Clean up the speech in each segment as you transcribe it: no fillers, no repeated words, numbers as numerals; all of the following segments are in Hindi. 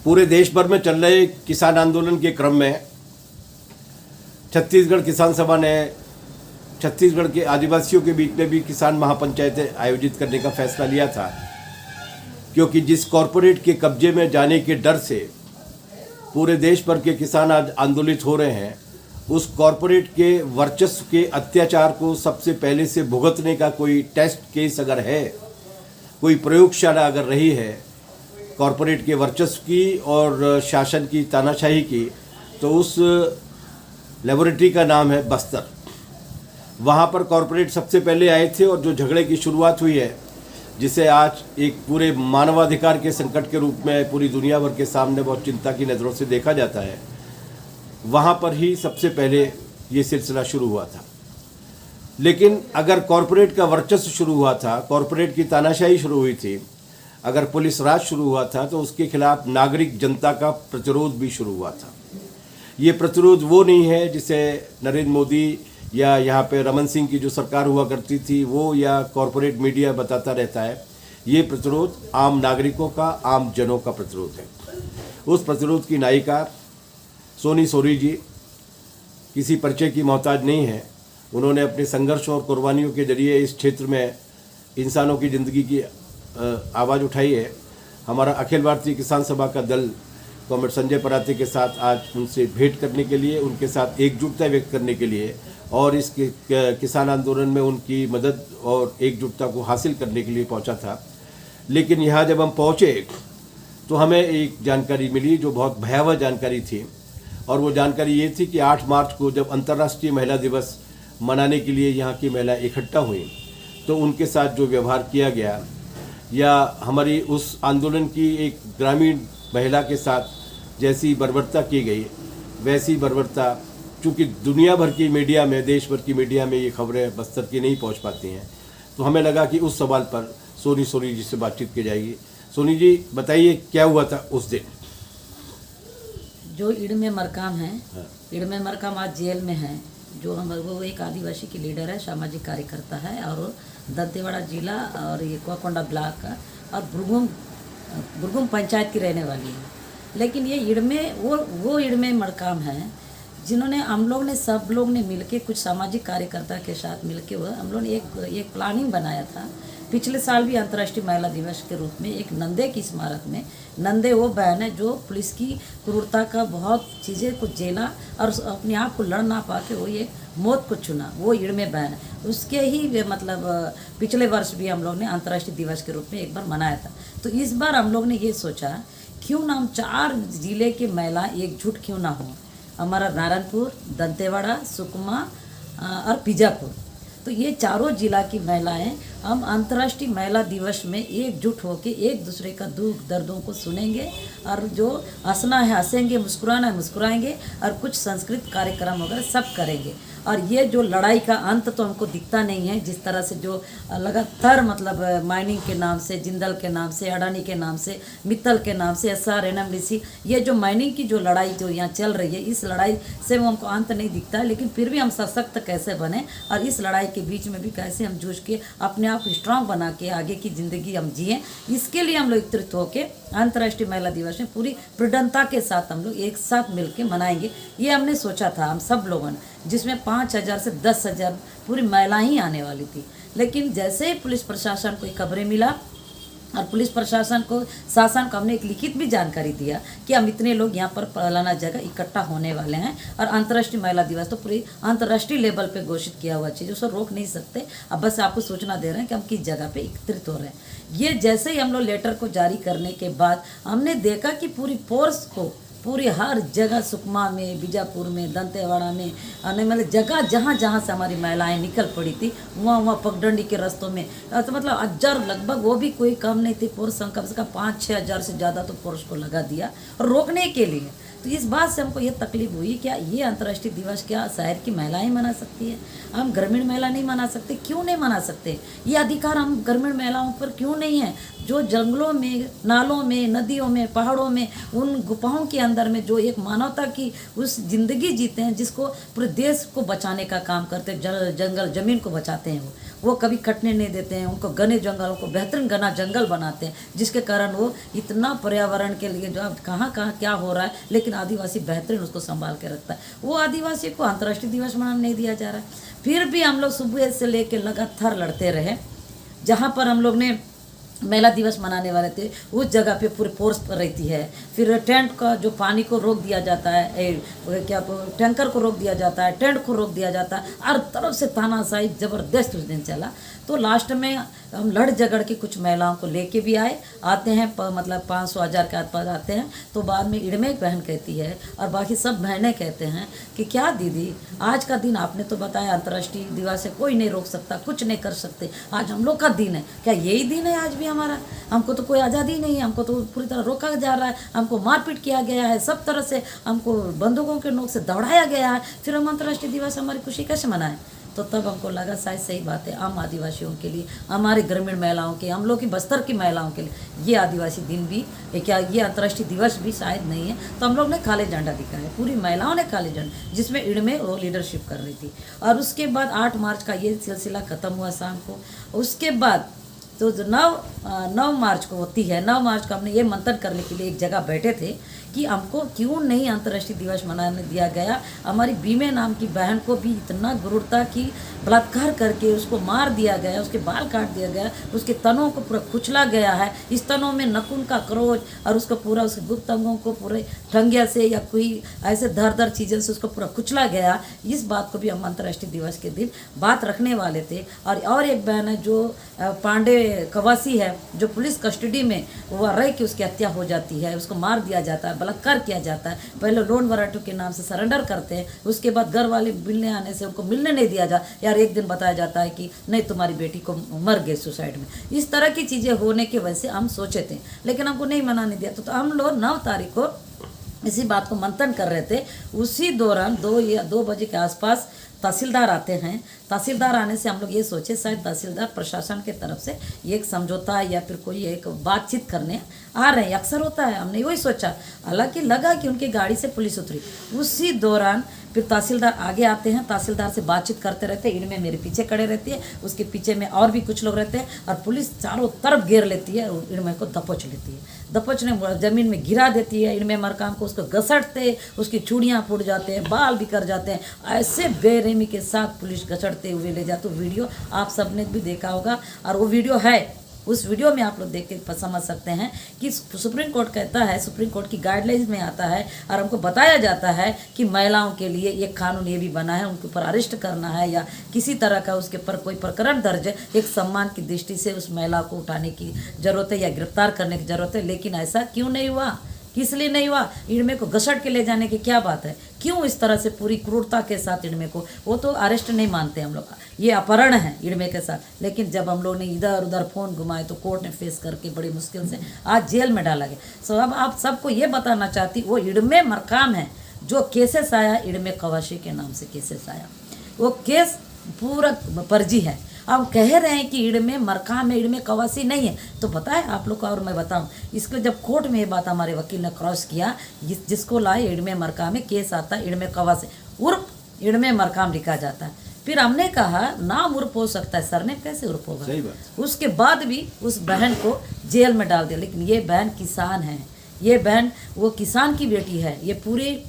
पूरे देश भर में चल रहे किसान आंदोलन के क्रम में छत्तीसगढ़ किसान सभा ने छत्तीसगढ़ के आदिवासियों के बीच में भी किसान महापंचायतें आयोजित करने का फैसला लिया था, क्योंकि जिस कॉरपोरेट के कब्जे में जाने के डर से पूरे देश भर के किसान आज आंदोलित हो रहे हैं, उस कॉरपोरेट के वर्चस्व के अत्याचार को सबसे पहले से भुगतने का कोई टेस्ट केस अगर है, कोई प्रयोगशाला अगर रही है कॉरपोरेट के वर्चस्व की और शासन की तानाशाही की, तो उस लेबोरेटरी का नाम है बस्तर। वहाँ पर कॉरपोरेट सबसे पहले आए थे और जो झगड़े की शुरुआत हुई है, जिसे आज एक पूरे मानवाधिकार के संकट के रूप में पूरी दुनिया भर के सामने बहुत चिंता की नज़रों से देखा जाता है, वहाँ पर ही सबसे पहले ये सिलसिला शुरू हुआ था। लेकिन अगर कॉरपोरेट का वर्चस्व शुरू हुआ था, कॉरपोरेट की तानाशाही शुरू हुई थी, अगर पुलिस राज शुरू हुआ था, तो उसके खिलाफ नागरिक जनता का प्रतिरोध भी शुरू हुआ था। ये प्रतिरोध वो नहीं है जिसे नरेंद्र मोदी या यहाँ पे रमन सिंह की जो सरकार हुआ करती थी वो या कॉरपोरेट मीडिया बताता रहता है। ये प्रतिरोध आम नागरिकों का, आम जनों का प्रतिरोध है। उस प्रतिरोध की नायिका सोनी सोरी जी किसी परिचय की मोहताज नहीं है। उन्होंने अपने संघर्ष और कुर्बानियों के जरिए इस क्षेत्र में इंसानों की ज़िंदगी की आवाज़ उठाई है। हमारा अखिल भारतीय किसान सभा का दल कॉमरेड संजय पराते के साथ आज उनसे भेंट करने के लिए, उनके साथ एकजुटता व्यक्त करने के लिए और इस किसान आंदोलन में उनकी मदद और एकजुटता को हासिल करने के लिए पहुंचा था। लेकिन यहाँ जब हम पहुँचे तो हमें एक जानकारी मिली जो बहुत भयावह जानकारी थी, और वो जानकारी ये थी कि 8 मार्च को जब अंतर्राष्ट्रीय महिला दिवस मनाने के लिए यहाँ की महिला इकट्ठा हुई, तो उनके साथ जो व्यवहार किया गया या हमारी उस आंदोलन की एक ग्रामीण महिला के साथ जैसी बर्बरता की गई, वैसी बर्बरता चूँकि दुनिया भर की मीडिया में, देश भर की मीडिया में ये खबरें बस्तर की नहीं पहुंच पाती हैं, तो हमें लगा कि उस सवाल पर सोनी जी से बातचीत की जाएगी। सोनी जी बताइए क्या हुआ था उस दिन। जो इड़मे मरकाम है, इड़मे मरकाम आज जेल में है। जो हम वो एक आदिवासी की लीडर है, सामाजिक कार्यकर्ता है और दंतेवाड़ा जिला और ये कुआकोंडा ब्लॉक का और बुरगुम पंचायत की रहने वाली है। लेकिन ये इड़मे वो इड़मे मरकाम है जिन्होंने हम लोग ने सब लोग ने मिलके कुछ सामाजिक कार्यकर्ता के साथ मिलके हम लोग ने एक प्लानिंग बनाया था। पिछले साल भी अंतर्राष्ट्रीय महिला दिवस के रूप में एक नंदे की स्मारक में, नंदे वो बहन है जो पुलिस की क्रूरता का बहुत चीज़ें को झेला और अपने आप को लड़ ना पा के वो ये मौत को चुना, वो इड़मे बहन है। उसके ही मतलब पिछले वर्ष भी हम लोग ने अंतर्राष्ट्रीय दिवस के रूप में एक बार मनाया था। तो इस बार हम लोग ने ये सोचा क्यों ना हम 4 जिले के महिला एकजुट क्यों ना हो। हमारा नारायणपुर, दंतेवाड़ा, सुकमा और बीजापुर, तो ये चारों जिला की महिलाएं हम अंतर्राष्ट्रीय महिला दिवस में एकजुट होकर एक दूसरे का दुख दर्दों को सुनेंगे और जो हंसना है हंसेंगे, मुस्कुराना है मुस्कुराएंगे और कुछ सांस्कृतिक कार्यक्रम वगैरह सब करेंगे। और ये जो लड़ाई का अंत तो हमको दिखता नहीं है, जिस तरह से जो लगातार मतलब माइनिंग के नाम से, जिंदल के नाम से, अडानी के नाम से, मित्तल के नाम से, SR, NMDC, ये जो माइनिंग की जो लड़ाई जो यहाँ चल रही है, इस लड़ाई से वो हमको अंत नहीं दिखता है। लेकिन फिर भी हम सशक्त कैसे बने और इस लड़ाई के बीच में भी कैसे हम जूझ के अपने आप स्ट्रांग बना के आगे की ज़िंदगी हम जिए, इसके लिए हम लोग एकत्रित होकर अंतर्राष्ट्रीय महिला दिवस में पूरी दृढ़ता के साथ हम लोग एक साथ मिलकर मनाएंगे। ये हमने सोचा था हम सब लोगों ने, जिसमें 5,000 से 10,000 पूरी महिलाएं ही आने वाली थी। लेकिन जैसे ही पुलिस प्रशासन को खबरें मिला और पुलिस प्रशासन को, शासन को हमने एक लिखित भी जानकारी दिया कि हम इतने लोग यहाँ पर फलाना जगह इकट्ठा होने वाले हैं और अंतर्राष्ट्रीय महिला दिवस तो पूरी अंतर्राष्ट्रीय लेवल पे घोषित किया हुआ चीज़, उसको रोक नहीं सकते। अब बस आपको सूचना दे रहे हैं कि हम किस जगह पे एकत्रित हो रहे हैं। ये जैसे ही हम लोग लेटर को जारी करने के बाद हमने देखा कि पूरी फोर्स को पूरी हर जगह, सुकमा में, बीजापुर में, दंतेवाड़ा में, मतलब जगह जहाँ से हमारी महिलाएं निकल पड़ी थी, वहाँ पगडंडी के रास्तों में, तो मतलब 1000 लगभग, वो भी कोई कम नहीं थी। फोर्स कम से कम 5-6 हज़ार से ज़्यादा तो फोर्स को लगा दिया और रोकने के लिए। तो इस बात से हमको ये तकलीफ हुई, क्या ये अंतर्राष्ट्रीय दिवस क्या शहर की महिलाएं मना सकती है, हम ग्रामीण महिला नहीं मना सकते? क्यों नहीं मना सकते? ये अधिकार हम ग्रामीण महिलाओं पर क्यों नहीं है? जो जंगलों में, नालों में, नदियों में, पहाड़ों में, उन गुफाओं के अंदर अंदर में जो एक मानवता की उस जिंदगी जीते हैं, जिसको पूरे देश को बचाने का काम करते हैं, जंगल जमीन को बचाते हैं, वो कभी कटने नहीं देते हैं, उनको घने जंगलों को बेहतरीन घना जंगल बनाते हैं, जिसके कारण वो इतना पर्यावरण के लिए जो अब कहाँ कहाँ क्या हो रहा है, लेकिन आदिवासी बेहतरीन उसको संभाल के रखता है। वो आदिवासी को अंतर्राष्ट्रीय दिवस मनाने नहीं दिया जा रहा है। फिर भी हम लोग सुबह से लेकर लगातार लड़ते रहे। जहाँ पर हम लोग ने महिला दिवस मनाने वाले थे उस जगह पे पूरी फोर्स रहती है। फिर टेंट का जो पानी को रोक दिया जाता है, क्या टैंकर को रोक दिया जाता है, टेंट को रोक दिया जाता है, हर तरफ से तानाशाही ज़बरदस्त उस दिन चला। तो लास्ट में हम लड़ झगड़ के कुछ महिलाओं को लेके भी आते हैं, मतलब 500-1000 के आसपास आते हैं। तो बाद में इड़मे एक बहन कहती है और बाकी सब बहनें कहते हैं कि क्या दीदी, आज का दिन आपने तो बताया अंतर्राष्ट्रीय दिवस है, कोई नहीं रोक सकता, कुछ नहीं कर सकते, आज हम लोग का दिन है, क्या यही दिन है आज भी हमारा? हमको तो कोई आज़ादी नहीं है, हमको तो पूरी तरह रोका जा रहा है, हमको मारपीट किया गया है, सब तरह से हमको बंदूकों के नोक से दौड़ाया गया है, फिर हम अंतर्राष्ट्रीय दिवस हमारी खुशी कैसे मनाएं? तो तब हमको लगा शायद सही बात है, आम आदिवासियों के लिए, हमारे ग्रामीण महिलाओं के, हम लोग की बस्तर की महिलाओं के लिए ये आदिवासी दिन भी क्या ये अंतर्राष्ट्रीय दिवस भी शायद नहीं है। तो हम लोग ने काले झंडा दिखाया, पूरी महिलाओं ने काले झंडा, जिसमें इड़मे वो लीडरशिप कर रही थी। और उसके बाद 8 मार्च का ये सिलसिला ख़त्म हुआ शाम को। उसके बाद तो 9 मार्च को होती है, 9 मार्च को हमने ये मंथन करने के लिए एक जगह बैठे थे कि हमको क्यों नहीं अंतर्राष्ट्रीय दिवस मनाने दिया गया। हमारी बीमे नाम की बहन को भी इतना क्रूरता की बलात्कार करके उसको मार दिया गया, उसके बाल काट दिया गया, उसके तनों को पूरा कुचला गया है, इस तनों में नखून का क्रोच, और उसको पूरा उसके गुप्त अंगों को पूरे ठंगिया से या कोई ऐसे दर चीज़ों से उसको पूरा कुचला गया। इस बात को भी हम अंतर्राष्ट्रीय दिवस के दिन बात रखने वाले थे। और एक बहन है जो पांडे कवासी है, जो पुलिस कस्टडी में वह रह के उसकी हत्या हो जाती है, उसको मार दिया जाता है, बलात्कार किया जाता है। पहले लोन वराटू के नाम से सरेंडर करते हैं, उसके बाद घर वाले मिलने आने से उनको मिलने नहीं दिया जा, यार एक दिन बताया जाता है कि नहीं तुम्हारी बेटी को मर गई सुसाइड में। इस तरह की चीज़ें होने की वजह से हम सोचे थे, लेकिन हमको नहीं मनाने दिया। तो हम लोग 9 तारीख को इसी बात को मंथन कर रहे थे। उसी दौरान 2 बजे के आसपास तहसीलदार आते हैं। तहसीलदार आने से हम लोग ये सोचे शायद तहसीलदार प्रशासन के तरफ से एक समझौता या फिर कोई एक बातचीत करने आ रहे हैं, अक्सर होता है, हमने वही सोचा। हालांकि लगा कि उनकी गाड़ी से पुलिस उतरी। उसी दौरान फिर तहसीलदार आगे आते हैं, तहसीलदार से बातचीत करते रहते हैं। इनमें मेरे पीछे खड़े रहती है, उसके पीछे में और भी कुछ लोग रहते हैं, और पुलिस चारों तरफ घेर लेती है, इनमें को दबोच लेती है। दबोचने ज़मीन में गिरा देती है। इनमें मरकाम को उसको घसटते, उसकी चूड़ियाँ फूट जाते हैं, बाल बिखर जाते हैं, ऐसे बेरहमी के साथ पुलिस घसटते हुए ले जाते। वीडियो आप सबने भी देखा होगा, और वो वीडियो है, उस वीडियो में आप लोग देख के समझ सकते हैं कि सुप्रीम कोर्ट कहता है, सुप्रीम कोर्ट की गाइडलाइंस में आता है, और हमको बताया जाता है कि महिलाओं के लिए एक कानून ये भी बना है, उनके ऊपर अरेस्ट करना है या किसी तरह का उसके ऊपर कोई प्रकरण दर्ज है, एक सम्मान की दृष्टि से उस महिला को उठाने की ज़रूरत है या गिरफ्तार करने की ज़रूरत है। लेकिन ऐसा क्यों नहीं हुआ? किस लिए नहीं हुआ? इनमे को घसट के ले जाने की क्या बात है? क्यों इस तरह से पूरी क्रूरता के साथ इनमे को, वो तो अरेस्ट नहीं मानते हम लोग, ये अपहरण है इनमे के साथ। लेकिन जब हम लोग ने इधर उधर फ़ोन घुमाए तो कोर्ट ने फेस करके बड़ी मुश्किल से आज जेल में डाला गया। सो अब आप सबको ये बताना चाहती, वो इड़मे मरकाम है जो केसेस आया, इड़मे कवाशी के नाम से केसेस आया, वो केस पूरा फर्जी है। अब कह रहे हैं कि इड़मे मरकाम है, इड़मे कवासी नहीं है। तो बताए आप लोग को, और मैं बताऊं, इसको जब कोर्ट में ये बात हमारे वकील ने क्रॉस किया, जिसको लाए इड़मे मरकाम में केस आता है, इड़मे कवासी उर्फ इड़मे मरकाम लिखा जाता है। फिर हमने कहा नाम उर्फ हो सकता है, सरनेम कैसे उर्फ होगा? सही बात। उसके बाद भी उस बहन को जेल में डाल दिया। लेकिन ये बहन किसान है, ये बहन वो किसान की बेटी है। ये पूरे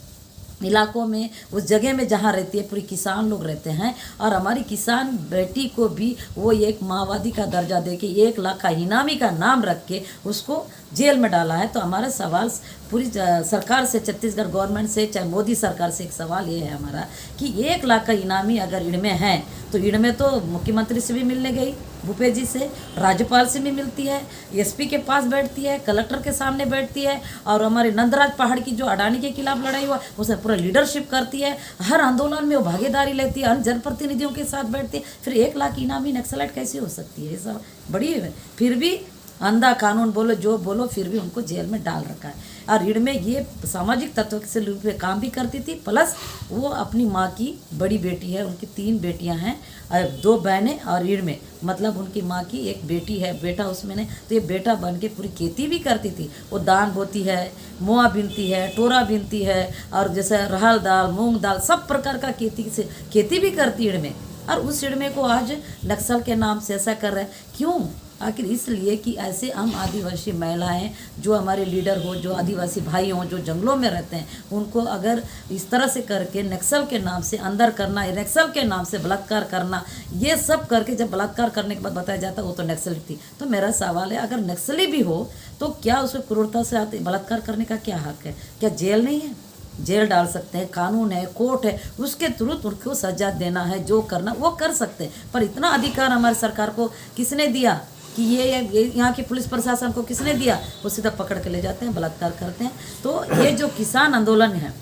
इलाकों में, उस जगह में जहाँ रहती है, पूरी किसान लोग रहते हैं, और हमारी किसान बेटी को भी वो एक माओवादी का दर्जा दे के 1 लाख का इनामी का नाम रख के उसको जेल में डाला है। तो हमारा सवाल पूरी सरकार से, छत्तीसगढ़ गवर्नमेंट से, चाहे मोदी सरकार से एक सवाल ये है हमारा कि 1 लाख का इनामी अगर इनमें है, तो इनमें तो मुख्यमंत्री से भी मिलने गई, भूपेश जी से, राज्यपाल से भी मिलती है, एसपी के पास बैठती है, कलेक्टर के सामने बैठती है, और हमारे नंदराज पहाड़ की जो अडानी के खिलाफ लड़ाई हुआ उसमें पूरा लीडरशिप करती है, हर आंदोलन में वो भागीदारी लेती है, अन्य जनप्रतिनिधियों के साथ बैठती है। फिर 1 लाख इनामी नक्सलाइट कैसे हो सकती है? ये सब बड़ी है। फिर भी अंधा कानून बोलो जो बोलो, फिर भी उनको जेल में डाल रखा है। और रीढ़ में ये सामाजिक तत्व से रूप में काम भी करती थी, प्लस वो अपनी माँ की बड़ी बेटी है, उनकी 3 बेटियां हैं और 2 बहनें, और रीढ़ में मतलब उनकी माँ की एक बेटी है, बेटा उसमें ने, तो ये बेटा बन के पूरी खेती भी करती थी। वो दान बोती है, मोआ बीनती है, टोरा बीनती है, और जैसे रहल दाल, मूंग दाल, सब प्रकार का खेती भी करती है रीढ़ में। और उस रीढ़ में को आज नक्सल के नाम से ऐसा कर रहे हैं, क्यों? आखिर इसलिए कि ऐसे हम आदिवासी महिलाएं जो हमारे लीडर हो, जो आदिवासी भाई हों, जो जंगलों में रहते हैं, उनको अगर इस तरह से करके नक्सल के नाम से अंदर करना, नक्सल के नाम से बलात्कार करना, ये सब करके जब बलात्कार करने के बाद बताया जाता है वो तो नक्सली थी। तो मेरा सवाल है, अगर नक्सली भी हो तो क्या उसको क्रूरता से आते बलात्कार करने का क्या हक है? क्या जेल नहीं है? जेल डाल सकते हैं, कानून है, कोर्ट है, उसके तुरंत उनको सजा देना है, जो करना वो कर सकते हैं। पर इतना अधिकार हमारी सरकार को किसने दिया कि ये यहाँ की पुलिस प्रशासन को किसने दिया? वो सीधा पकड़ के ले जाते हैं, बलात्कार करते हैं। तो ये जो किसान आंदोलन है,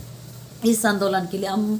इस आंदोलन के लिए हम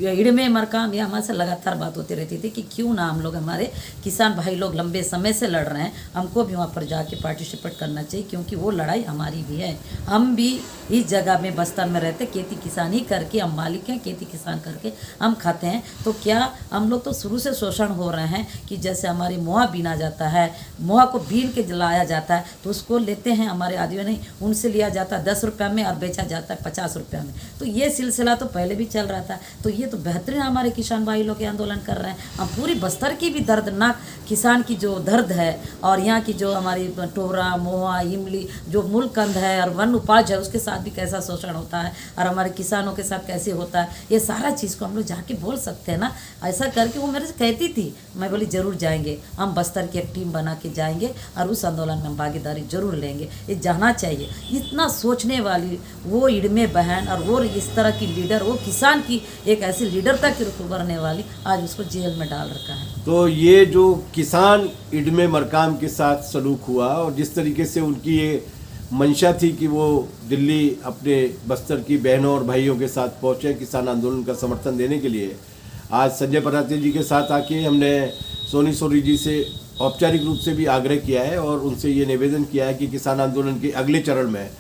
ईड़ में मरकाम या हमारे से लगातार बात होती रहती थी कि क्यों ना हम लोग, हमारे किसान भाई लोग लंबे समय से लड़ रहे हैं, हमको भी वहाँ पर जाके पार्टिसिपेट करना चाहिए, क्योंकि वो लड़ाई हमारी भी है। हम भी इस जगह में बस्तर में रहते, खेती किसान ही करके हम मालिक हैं, खेती किसान करके हम खाते हैं। तो क्या हम लोग तो शुरू से शोषण हो रहे हैं कि जैसे हमारे मोहा बीना जाता है, मोहा को बीन के लाया जाता है, तो उसको लेते हैं हमारे आदिवासी, नहीं उनसे लिया जाता है 10 रुपये में और बेचा जाता है 50 रुपये में। तो ये सिलसिला तो पहले भी चल रहा था। तो ये तो बेहतरीन हमारे किसान भाई लोग आंदोलन कर रहे हैं। हम पूरी बस्तर की भी दर्दनाक किसान की जो दर्द है, और यहाँ की जो हमारी टोरा, मोहा, इमली, जो मूलकंद है और वन उपज है, उसके साथ भी कैसा शोषण होता है और हमारे किसानों के साथ कैसे होता है, ये सारा चीज़ को हम लोग जाके बोल सकते हैं ना। ऐसा करके वो मेरे से कहती थी, मैं बोली ज़रूर जाएंगे, हम बस्तर की एक टीम बना के जाएंगे और उस आंदोलन में हम भागीदारी जरूर लेंगे। ये जाना चाहिए। इतना सोचने वाली वो इड़मे बहन और वो इस तरह की लीडर, वो किसान की एक ऐसी लीडर तक की रुख उभरने वाली, आज उसको जेल में डाल रखा है। तो ये जो किसान इडमे मरकाम के साथ सलूक हुआ और जिस तरीके से उनकी ये मंशा थी कि वो दिल्ली अपने बस्तर की बहनों और भाइयों के साथ पहुँचे किसान आंदोलन का समर्थन देने के लिए, आज संजय पराते जी के साथ आके हमने सोनी सोरी जी से औपचारिक रूप से भी आग्रह किया है और उनसे ये निवेदन किया है कि किसान आंदोलन के अगले चरण में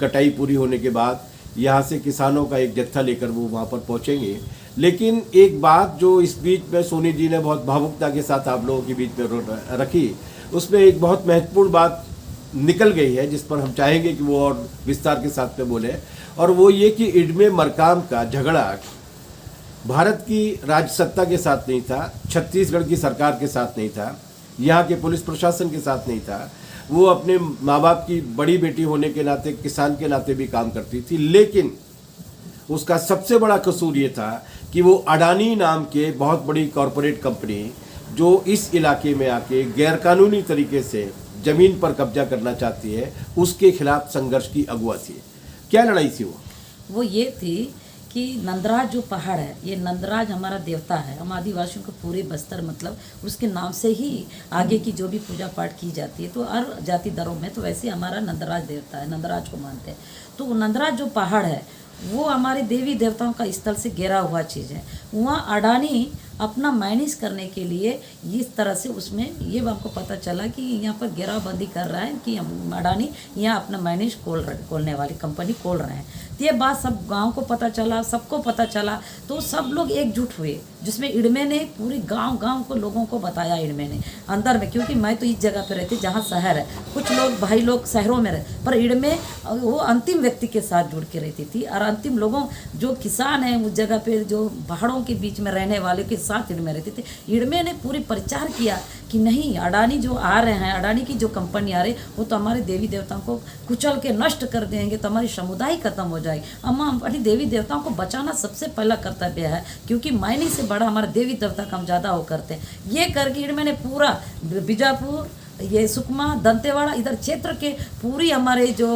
कटाई पूरी होने के बाद यहाँ से किसानों का एक जत्था लेकर वो वहाँ पर पहुँचेंगे। लेकिन एक बात जो इस बीच में सोनी जी ने बहुत भावुकता के साथ आप लोगों के बीच में रखी, उसमें एक बहुत महत्वपूर्ण बात निकल गई है जिस पर हम चाहेंगे कि वो और विस्तार के साथ में बोले, और वो ये कि इडमे मरकाम का झगड़ा भारत की राज्य सत्ता के साथ नहीं था, छत्तीसगढ़ की सरकार के साथ नहीं था, यहाँ के पुलिस प्रशासन के साथ नहीं था। वो अपने माँ बाप की बड़ी बेटी होने के नाते, किसान के नाते भी काम करती थी, लेकिन उसका सबसे बड़ा कसूर ये था कि वो अडानी नाम के बहुत बड़ी कॉरपोरेट कंपनी जो इस इलाके में आके गैरकानूनी तरीके से ज़मीन पर कब्जा करना चाहती है, उसके खिलाफ संघर्ष की अगुवा थी। क्या लड़ाई थी वो ये थी कि नंदराज जो पहाड़ है, ये नंदराज हमारा देवता है। हम आदिवासियों को पूरे बस्तर मतलब उसके नाम से ही आगे की जो भी पूजा पाठ की जाती है, तो हर जाति दरों में तो वैसे हमारा नंदराज देवता है, नंदराज को मानते हैं। तो वो नंदराज जो पहाड़ है वो हमारे देवी देवताओं का स्थल से घिरा हुआ चीज़ है। वहाँ अडानी अपना मैनेज करने के लिए इस तरह से उसमें ये हमको पता चला कि यहाँ पर घेराबंदी कर रहा है कि अडानी यहाँ अपना मैनेज खोलने वाली कंपनी खोल रहे हैं। तो ये बात सब गांव को पता चला, सबको पता चला, तो सब लोग एकजुट हुए, जिसमें इडमे ने पूरी गांव को लोगों को बताया इडमे ने अंदर में, क्योंकि मैं तो इस जगह पे रहती जहाँ शहर है, कुछ लोग भाई लोग शहरों में रहते, पर इडमे वो अंतिम व्यक्ति के साथ जुड़ के रहती थी और अंतिम लोगों जो किसान हैं उस जगह पे जो पहाड़ों के बीच में रहने वाले के साथ इडमे रहते थे। इडमे ने पूरी प्रचार किया कि नहीं, अडानी जो आ रहे हैं, अडानी की जो कंपनी आ रही वो तो हमारे देवी देवताओं को कुचल के नष्ट कर देंगे, तो हमारी समुदाय खत्म हो जाएगी। हम अपनी देवी देवताओं को बचाना सबसे पहला कर्तव्य है, क्योंकि मायने से बड़ा हमारे देवी देवता का हम ज़्यादा वो करते हैं। ये करके इडमे ने पूरा बीजापुर, ये सुकमा, दंतेवाड़ा, इधर क्षेत्र के पूरी हमारे जो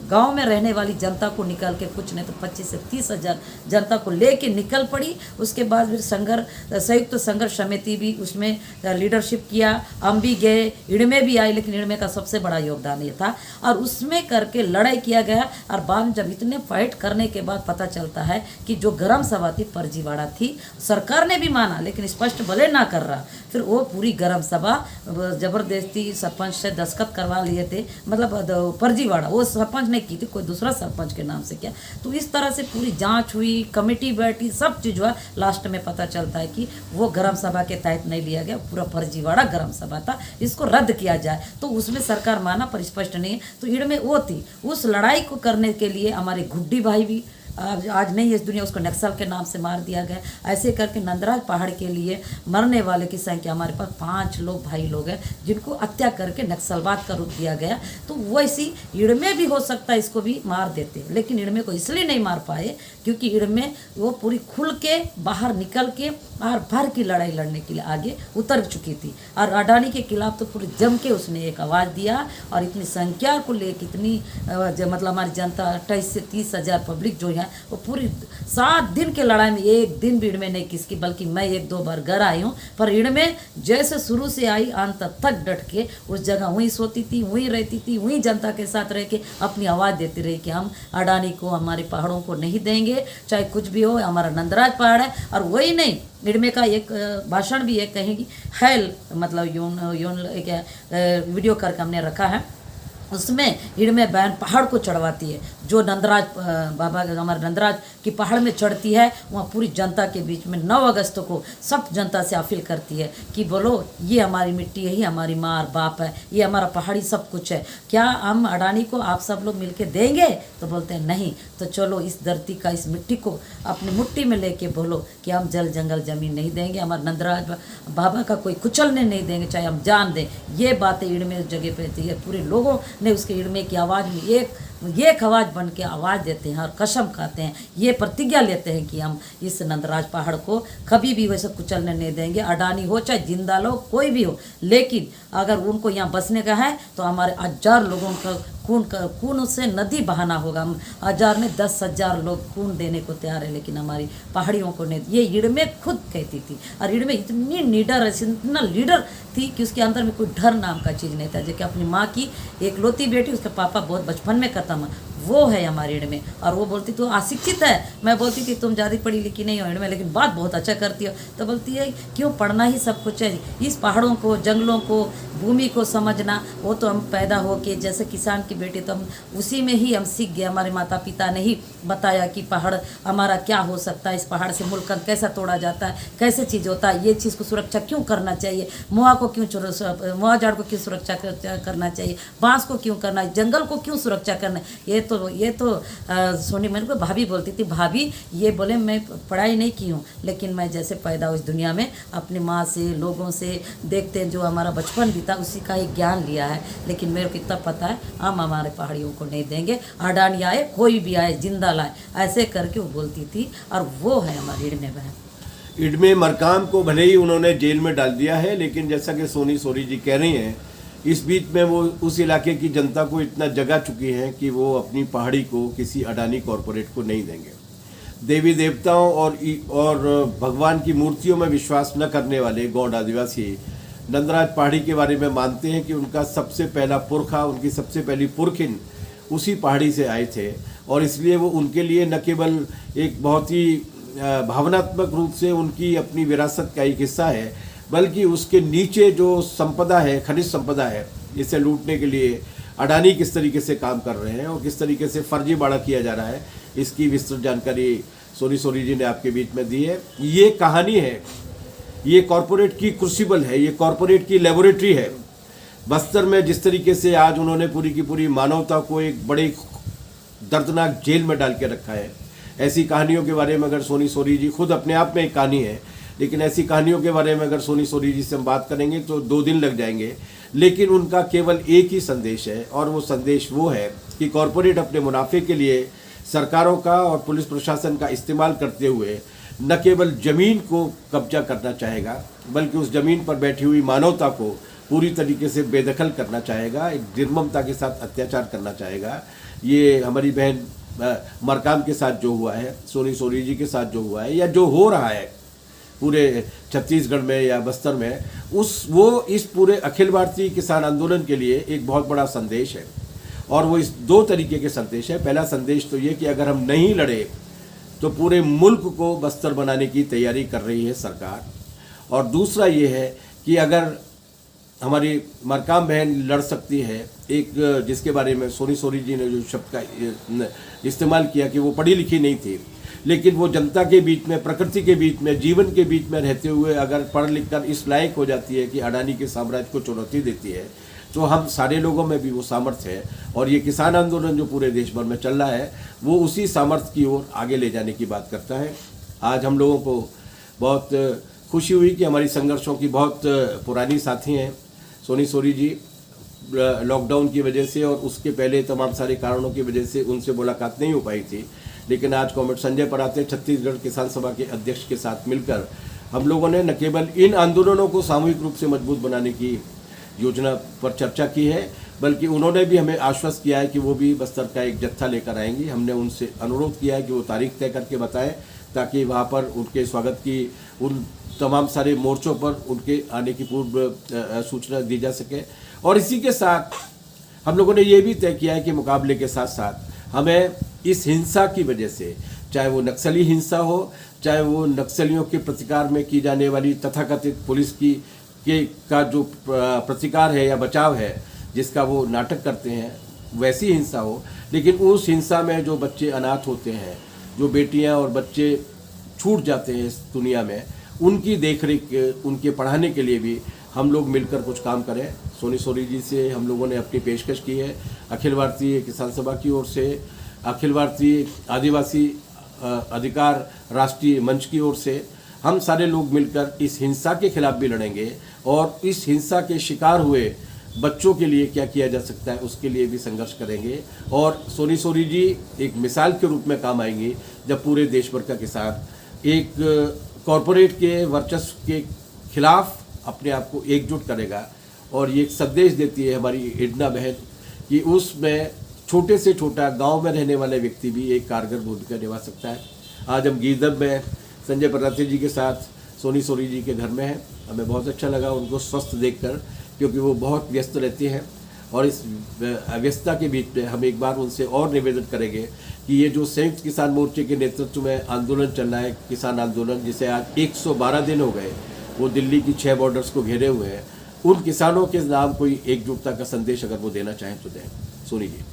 गांव में रहने वाली जनता को निकल के, कुछ नहीं तो 25 से 30 हज़ार जनता को लेके निकल पड़ी। उसके बाद फिर संयुक्त संघर्ष समिति भी उसमें लीडरशिप किया, हम भी गए, इडमे भी आई, लेकिन इडमे का सबसे बड़ा योगदान ये था और उसमें करके लड़ाई किया गया। और बाद में जब इतने फाइट करने के बाद पता चलता है कि जो गरम सभा थी फर्जीवाड़ा थी, सरकार ने भी माना लेकिन स्पष्ट भले ना कर रहा, फिर वो पूरी गरम सभा जबरदस्ती ज़बरदस्ती सरपंच से दस्तखत करवा लिए थे, मतलब फर्जीवाड़ा वो सरपंच ने की थी, कोई दूसरा सरपंच के नाम से किया। तो इस तरह से पूरी जांच हुई, कमेटी बैठी, सब चीज़ हुआ। लास्ट में पता चलता है कि वो ग्राम सभा के तहत नहीं लिया गया, पूरा फर्जीवाड़ा ग्राम सभा था, इसको रद्द किया जाए। तो उसमें सरकार माना पर स्पष्ट नहीं है। तो ईड़ में वो थी, उस लड़ाई को करने के लिए हमारे गुड्डी भाई भी आज नहीं इस दुनिया, उसको नक्सल के नाम से मार दिया गया। ऐसे करके नंदराज पहाड़ के लिए मरने वाले की संख्या हमारे पास 5 लोग भाई लोग हैं, जिनको हत्या करके नक्सलवाद का रूप दिया गया। तो वैसी ईड़ में भी हो सकता है इसको भी मार देते, लेकिन ईड़ में को इसलिए नहीं मार पाए क्योंकि ईड़ में वो पूरी खुल के बाहर निकल के आर पार की लड़ाई लड़ने के लिए आगे उतर चुकी थी। और अडानी के खिलाफ तो पूरे जम के उसने एक आवाज़ दिया, और इतनी संख्या को लेकर इतनी मतलब हमारी जनता 28 से 30 हज़ार पब्लिक जो है वो पूरी 7 दिन के लड़ाई में एक दिन भी ईड़ में नहीं किसकी, बल्कि मैं 1-2 बार घर आई हूँ, पर ईड़ में जैसे शुरू से आई अंत तक डट के उस जगह वहीं सोती थी, वहीं रहती थी, वहीं जनता के साथ रह के अपनी आवाज़ देती रही कि हम अडानी को, हमारे पहाड़ों को नहीं देंगे, चाहे कुछ भी हो, हमारा नंदराज पहाड़ है। और वही नहीं, ईड़ का एक भाषण भी एक कहेंगी हैल, मतलब यून क्या वीडियो करके हमने रखा है, उसमें ईड़ में बहन पहाड़ को चढ़वाती है, जो नंदराज बाबा हमारे नंदराज की पहाड़ में चढ़ती है, वहाँ पूरी जनता के बीच में 9 अगस्त को सब जनता से अपील करती है कि बोलो ये हमारी मिट्टी है, ये हमारी माँ और बाप है, ये हमारा पहाड़ी सब कुछ है, क्या हम अडानी को आप सब लोग मिलके देंगे? तो बोलते हैं नहीं, तो चलो इस धरती का, इस मिट्टी को अपनी मुट्ठी में लेके बोलो कि हम जल जंगल जमीन नहीं देंगे, हमारे नंदराज बाबा का कोई कुचलने नहीं देंगे, चाहे हम जान दें। ये बातें ईड़ में उस जगह पे थी, पूरे लोगों ने उसके ईड़ में की आवाज़ में एक आवाज़ बन के आवाज़ देते हैं और कसम खाते हैं, ये प्रतिज्ञा लेते हैं कि हम इस नंदराज पहाड़ को कभी भी वैसे कुचलने नहीं देंगे, अडानी हो चाहे जिंदा लोग कोई भी हो। लेकिन अगर उनको यहाँ बसने का है तो हमारे 1000 लोगों का खून से नदी बहाना होगा। हम 1000 में 10,000 लोग खून देने को तैयार है, लेकिन हमारी पहाड़ियों को नहीं। ये ईड़ में खुद कहती थी, और ईड़ में इतनी निडर, इतना लीडर थी कि उसके अंदर में कोई डर नाम का चीज़ नहीं था। जबकि अपनी माँ की एकलौती बेटी, उसके पापा बहुत बचपन में खत्म, वो है हमारे ईड़ में। और वो बोलती तो अशिक्षित है, मैं बोलती थी तुम ज़्यादा पढ़ी लिखी नहीं हो ईड़ में, लेकिन बात बहुत अच्छा करती हो। तो बोलती है क्यों, पढ़ना ही सब कुछ है, इस पहाड़ों को, जंगलों को, भूमि को समझना, वो तो हम पैदा हो के जैसे किसान की बेटी, तो हम उसी में ही हम सीख गए। हमारे माता पिता ने ही बताया कि पहाड़ हमारा क्या हो सकता है, इस पहाड़ से मुल्क कैसा तोड़ा जाता है, कैसे चीज़ होता है, ये चीज़ को सुरक्षा क्यों करना चाहिए, मोआ को क्यों, मोआ झाड़ को क्यों सुरक्षा करना चाहिए, बाँस को क्यों करना है, जंगल को क्यों सुरक्षा करना है। ये तो सोनी मेरे को भाभी बोलती थी, भाभी ये बोले मैं पढ़ाई नहीं की हूँ, लेकिन मैं जैसे पैदा हुई इस दुनिया में अपनी माँ से, लोगों से देखते हैं, जो हमारा बचपन बीता उसी का एक ज्ञान लिया है। लेकिन मेरे को इतना पता है हम हमारे पहाड़ियों को नहीं देंगे, अडानी आए, कोई भी आए, जिंदा लाए, ऐसे करके वो बोलती थी। और वो है हमारी ईड़ में बहन। ईड़ में मरकाम को भले ही उन्होंने जेल में डाल दिया है, लेकिन जैसा कि सोनी सोरी जी कह रही हैं, इस बीच में वो उस इलाके की जनता को इतना जगा चुकी हैं कि वो अपनी पहाड़ी को किसी अडानी कॉरपोरेट को नहीं देंगे। देवी देवताओं और भगवान की मूर्तियों में विश्वास न करने वाले गौड़ आदिवासी नंदराज पहाड़ी के बारे में मानते हैं कि उनका सबसे पहला पुरखा, उनकी सबसे पहली पुरखिन उसी पहाड़ी से आए थे, और इसलिए वो उनके लिए न केवल एक बहुत ही भावनात्मक रूप से उनकी अपनी विरासत का एक हिस्सा है, बल्कि उसके नीचे जो संपदा है, खनिज संपदा है, इसे लूटने के लिए अडानी किस तरीके से काम कर रहे हैं और किस तरीके से फर्जीवाड़ा किया जा रहा है, इसकी विस्तृत जानकारी सोनी सोरी जी ने आपके बीच में दी है। ये कहानी है, ये कॉरपोरेट की क्रूसिबल है, ये कॉरपोरेट की लेबोरेटरी है। बस्तर में जिस तरीके से आज उन्होंने पूरी की पूरी मानवता को एक बड़े दर्दनाक जेल में डाल के रखा है, ऐसी कहानियों के बारे में अगर सोनी सोरी जी खुद अपने आप में एक कहानी है, लेकिन ऐसी कहानियों के बारे में अगर सोनी सोरी जी से हम बात करेंगे तो 2 दिन लग जाएंगे। लेकिन उनका केवल एक ही संदेश है, और वो संदेश वो है कि कॉरपोरेट अपने मुनाफे के लिए सरकारों का और पुलिस प्रशासन का इस्तेमाल करते हुए न केवल ज़मीन को कब्जा करना चाहेगा, बल्कि उस ज़मीन पर बैठी हुई मानवता को पूरी तरीके से बेदखल करना चाहेगा, एक निर्ममता के साथ अत्याचार करना चाहेगा। ये हमारी बहन मरकाम के साथ जो हुआ है, सोनी सोरी जी के साथ जो हुआ है, या जो हो रहा है पूरे छत्तीसगढ़ में या बस्तर में, वो इस पूरे अखिल भारतीय किसान आंदोलन के लिए एक बहुत बड़ा संदेश है। और वो इस 2 तरीके के संदेश है। पहला संदेश तो ये कि अगर हम नहीं लड़े तो पूरे मुल्क को बस्तर बनाने की तैयारी कर रही है सरकार, और दूसरा ये है कि अगर हमारी मरकाम बहन लड़ सकती है, एक जिसके बारे में सोनी सोरी जी ने जो शब्द का इस्तेमाल किया कि वो पढ़ी लिखी नहीं थी, लेकिन वो जनता के बीच में, प्रकृति के बीच में, जीवन के बीच में रहते हुए अगर पढ़ लिख कर इस लायक हो जाती है कि अडानी के साम्राज्य को चुनौती देती है, तो हम सारे लोगों में भी वो सामर्थ्य है। और ये किसान आंदोलन जो पूरे देश भर में चल रहा है, वो उसी सामर्थ्य की ओर आगे ले जाने की बात करता है। आज हम लोगों को बहुत खुशी हुई कि हमारी संघर्षों की बहुत पुरानी साथी हैं सोनी सोरी जी। लॉकडाउन की वजह से और उसके पहले तमाम सारे कारणों की वजह से उनसे मुलाकात नहीं हो पाई थी, लेकिन आज कॉमरेड संजय पराते छत्तीसगढ़ किसान सभा के अध्यक्ष के साथ मिलकर हम लोगों ने न केवल इन आंदोलनों को सामूहिक रूप से मजबूत बनाने की योजना पर चर्चा की है, बल्कि उन्होंने भी हमें आश्वस्त किया है कि वो भी बस्तर का एक जत्था लेकर आएंगी। हमने उनसे अनुरोध किया है कि वो तारीख तय करके बताएं, ताकि वहाँ पर उनके स्वागत की उन तमाम सारे मोर्चों पर उनके आने की पूर्व सूचना दी जा सके। और इसी के साथ हम लोगों ने ये भी तय किया है कि मुकाबले के साथ साथ हमें इस हिंसा की वजह से, चाहे वो नक्सली हिंसा हो, चाहे वो नक्सलियों के प्रतिकार में की जाने वाली तथाकथित पुलिस की का जो प्रतिकार है या बचाव है, जिसका वो नाटक करते हैं, वैसी हिंसा हो, लेकिन उस हिंसा में जो बच्चे अनाथ होते हैं, जो बेटियां और बच्चे छूट जाते हैं इस दुनिया में, उनकी देखरेख, उनके पढ़ाने के लिए भी हम लोग मिलकर कुछ काम करें। सोनी सोरी जी से हम लोगों ने अपनी पेशकश की है। अखिल भारतीय किसान सभा की ओर से, अखिल भारतीय आदिवासी अधिकार राष्ट्रीय मंच की ओर से हम सारे लोग मिलकर इस हिंसा के खिलाफ भी लड़ेंगे, और इस हिंसा के शिकार हुए बच्चों के लिए क्या किया जा सकता है उसके लिए भी संघर्ष करेंगे। और सोनी सोरी जी एक मिसाल के रूप में काम आएंगी, जब पूरे देश भर का किसान एक कॉरपोरेट के वर्चस्व के खिलाफ अपने आप को एकजुट करेगा। और ये एक संदेश देती है हमारी इडना बहन कि उसमें छोटे से छोटा गांव में रहने वाला व्यक्ति भी एक कारगर भूमिका निभा सकता है। आज हम गीरदम में संजय पराते जी के साथ सोनी सोरी जी के घर में हैं। हमें बहुत अच्छा लगा उनको स्वस्थ देखकर, क्योंकि वो बहुत व्यस्त रहती हैं। और इस व्यस्तता के बीच में हम एक बार उनसे और निवेदन करेंगे कि ये जो संयुक्त किसान मोर्चे के नेतृत्व में आंदोलन चल रहा है, किसान आंदोलन, जिसे आज 112 दिन हो गए, वो दिल्ली की 6 बॉर्डर्स को घेरे हुए हैं, उन किसानों के नाम कोई एकजुटता का संदेश अगर वो देना चाहें तो दें। सोनी जी।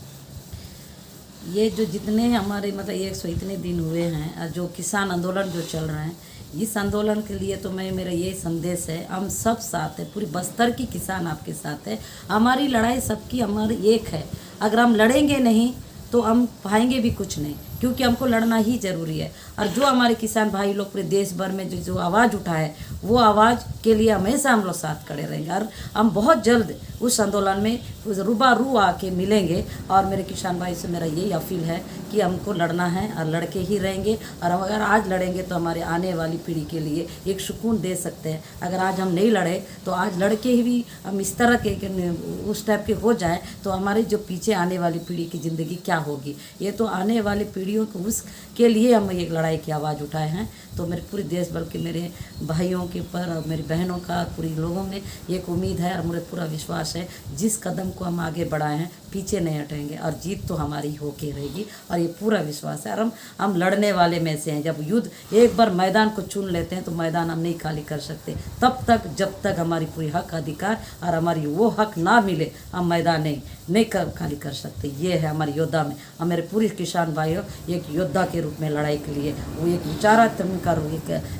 ये जो जितने हमारे मतलब 100 इतने दिन हुए हैं, और जो किसान आंदोलन जो चल रहा है, इस आंदोलन के लिए तो मेरा ये संदेश है, हम सब साथ है, पूरी बस्तर की किसान आपके साथ है। हमारी लड़ाई सबकी हमारी एक है। अगर हम लड़ेंगे नहीं तो हम पाएंगे भी कुछ नहीं, क्योंकि हमको लड़ना ही ज़रूरी है। और जो हमारे किसान भाई लोग पूरे देश भर में जो आवाज़ उठाए, वो आवाज़ के लिए हमेशा हम लोग साथ खड़े रहेंगे। और हम बहुत जल्द उस आंदोलन में रूबरू आके मिलेंगे। और मेरे किसान भाई से मेरा यही अपील है कि हमको लड़ना है और लड़के ही रहेंगे। और हम अगर आज लड़ेंगे तो हमारे आने वाली पीढ़ी के लिए एक सुकून दे सकते हैं। अगर आज हम नहीं लड़े तो आज लड़के ही भी हम इस तरह के उस टाइप के हो जाएं, तो हमारी जो पीछे आने वाली पीढ़ी की ज़िंदगी क्या होगी। ये तो आने वाली पीढ़ियों को उसके लिए हम एक लड़ाई की आवाज़ उठाए हैं। तो मेरे पूरे देश भर के मेरे भाइयों के ऊपर और मेरी बहनों का, पूरी लोगों में एक उम्मीद है और मुझे पूरा विश्वास है, जिस कदम को हम आगे बढ़ाए हैं पीछे नहीं हटेंगे और जीत तो हमारी होके रहेगी। और ये पूरा विश्वास है। और हम लड़ने वाले में से हैं। जब युद्ध एक बार मैदान को चुन लेते हैं तो मैदान हम नहीं खाली कर सकते, तब तक जब तक हमारी पूरी हक अधिकार और हमारी वो हक ना मिले, हम मैदान नहीं खाली कर सकते। ये है हमारे योद्धा में। और मेरे पूरे किसान भाइयों, एक योद्धा के रूप में लड़ाई के लिए वो एक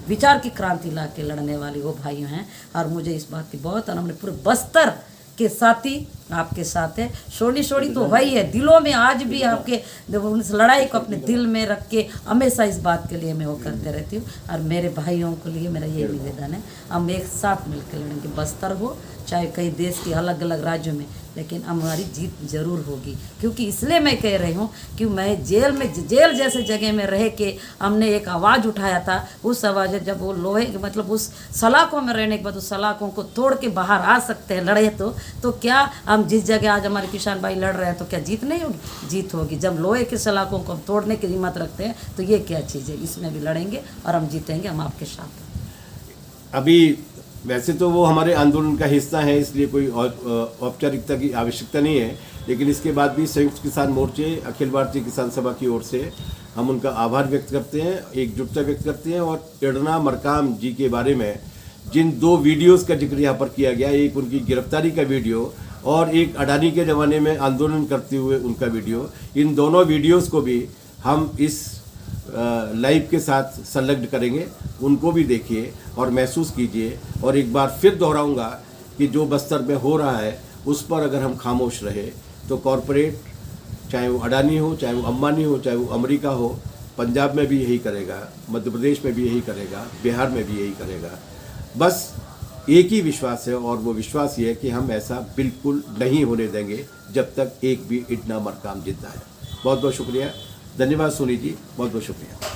विचार की क्रांति ला के लड़ने वाले वो भाइयों हैं। और मुझे इस बात की बहुत, और हमने पूरे बस्तर के साथी आपके साथ है। सोनी सोरी तो वही है, दिलों में आज भी आपके उस लड़ाई को अपने दिल में रख के हमेशा इस बात के लिए मैं वो करते रहती हूँ। और मेरे भाइयों के लिए मेरा ये निवेदन है, हम एक साथ मिलकर लड़ेंगे। बस्तर हो चाहे कई देश के अलग अलग राज्यों में, लेकिन हमारी जीत जरूर होगी। क्योंकि इसलिए मैं कह रही हूँ कि मैं जेल जैसे जगह में रह के हमने एक आवाज़ उठाया था। उस आवाज़ जब वो लोहे मतलब उस सलाखों में रहने के बाद उस सलाखों को तोड़ के बाहर आ सकते हैं लड़े तो क्या हम जिस जगह आज हमारे किसान भाई लड़ रहे हैं तो क्या जीत नहीं होगी? जीत होगी। जब लोहे की सलाखों को हम तोड़ने की हिम्मत रखते हैं तो ये क्या चीज़ है? इसमें भी लड़ेंगे और हम जीतेंगे, हम आपके साथ। अभी वैसे तो वो हमारे आंदोलन का हिस्सा है, इसलिए कोई औपचारिकता की आवश्यकता नहीं है, लेकिन इसके बाद भी संयुक्त किसान मोर्चे, अखिल भारतीय किसान सभा की ओर से हम उनका आभार व्यक्त करते हैं, एकजुटता व्यक्त करते हैं। और इडना मरकाम जी के बारे में जिन 2 वीडियोस का जिक्र यहाँ पर किया गया, एक उनकी गिरफ्तारी का वीडियो और एक अडानी के ज़माने में आंदोलन करते हुए उनका वीडियो, इन दोनों वीडियोस को भी हम इस लाइव के साथ संलग्न करेंगे। उनको भी देखिए और महसूस कीजिए। और एक बार फिर दोहराऊंगा कि जो बस्तर में हो रहा है उस पर अगर हम खामोश रहे तो कॉरपोरेट, चाहे वो अडानी हो, चाहे वो अंबानी हो, चाहे वो अमेरिका हो, पंजाब में भी यही करेगा, मध्य प्रदेश में भी यही करेगा, बिहार में भी यही करेगा। बस एक ही विश्वास है और वो विश्वास ये है कि हम ऐसा बिल्कुल नहीं होने देंगे जब तक एक भी इतना मरकाम जिंदा है। बहुत बहुत शुक्रिया, धन्यवाद सोनी जी, बहुत बहुत शुक्रिया।